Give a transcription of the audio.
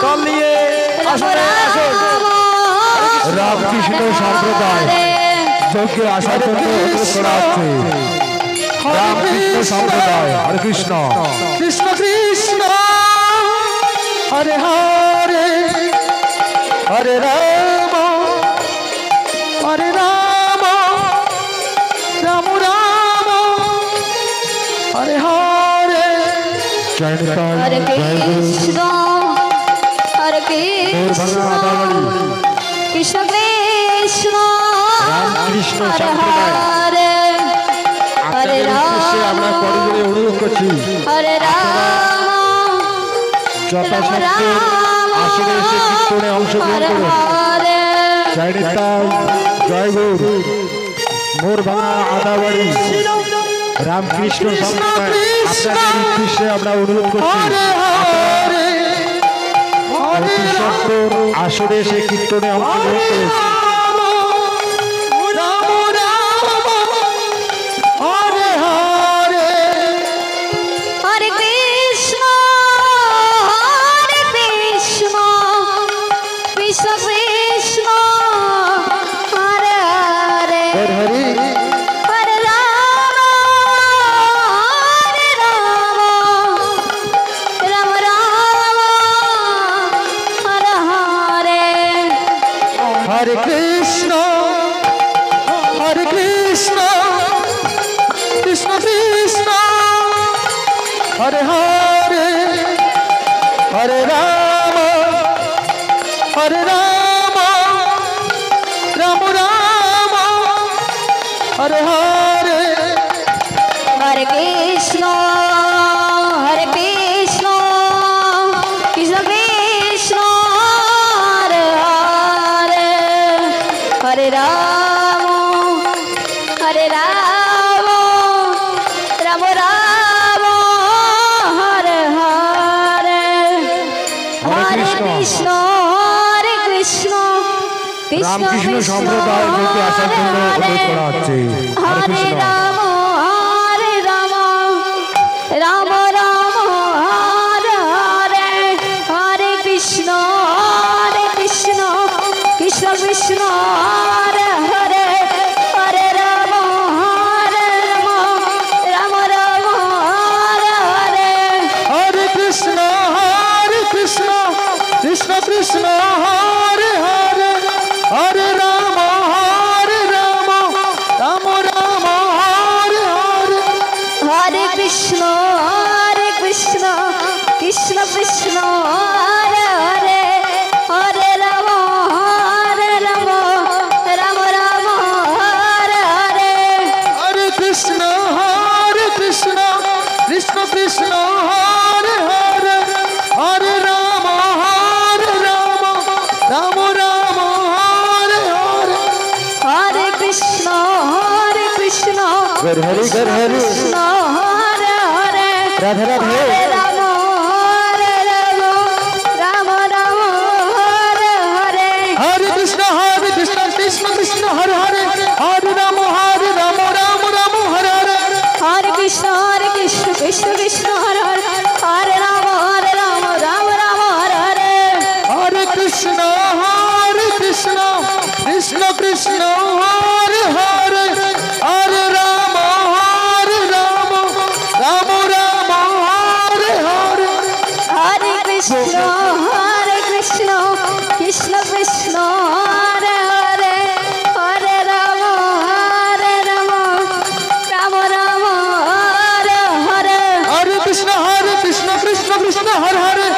দল নিয়ে রামকৃষ্ণ সম্প্রদায় যজ্ঞে আসার জন্য অনুরোধ করা হচ্ছে। রামকৃষ্ণ সম্প্রদায় হরে কৃষ্ণ কৃষ্ণ কৃষ্ণ হরে হরে হরে রাম হরে রাম রাম রাম হরে হরে হরে কৃষ্ণ হরে কৃষ্ণ কৃষ্ণ কৃষ্ণ রামকৃষ্ণ সম্প্রদায় হরে রাম আমরা পরিবারে অনুরোধ করছি হরে রাম যথাসাধ্য আসলে এসে কীর্তনে অংশগ্রহণ করুন। জয় গুরু মোর ভাঙা আদাবাড়ি রামকৃষ্ণ সম্প্রদায় আপনাদের উদ্দেশ্যে আমরা অনুরোধ করছি আসলে এসে কীর্তনে অংশগ্রহণ করুন। Hare Krishna, Hare Krishna, Krishna Krishna, Hare Hare, Hare Rama, Hare Rama, Rama Rama, Hare Hare, Hare Krishna, Hare Krishna, Krishna Krishna, Hare Rama, Hare Rama, Rama Rama, Hare Hare, Hare Krishna, Hare Krishna, Ramakrishna সম্প্রদায় থেকে আসার জন্য অনুরোধ করা হচ্ছে। হরে Krishna Hare Rama, Rama Rama, Hare Hare, Hare Krishna, Hare Krishna, Krishna Krishna, Hare Hare, Hare Rama, Hare Rama, Rama Rama, Hare Hare, Hare Krishna, Krishna Krishna, Hare Hare, Hare Rama, Rama Rama, Hare Hare, Hare Krishna, Krishna Krishna, Hare Hare, Hare Rama, Rama Rama, Hare Hare, Hare Krishna, Krishna Krishna, Hare Hare, Hare Rama, Rama Rama, Hare Hare, Hare Krishna, Krishna Hare Hare Krishna, Hare Hare, Radhe Radhe Hare Rama, Rama Rama, Hare Hare, Hare Krishna, Krishna Krishna, Hare Hare, Hare Rama, Rama Rama, Hare Hare, Hare Krishna, Krishna Krishna, Hare Hare, Hare Rama, Rama Rama, Hare Hare, Hare Krishna, Krishna Krishna, Hare Hare, Hare Rama, Rama Rama, Hare Hare, Hare Krishna, Krishna Krishna, Hare Hare, Hare Rama, Rama Rama, Hare Hare, Hare Krishna, Krishna Krishna, Hare Hare,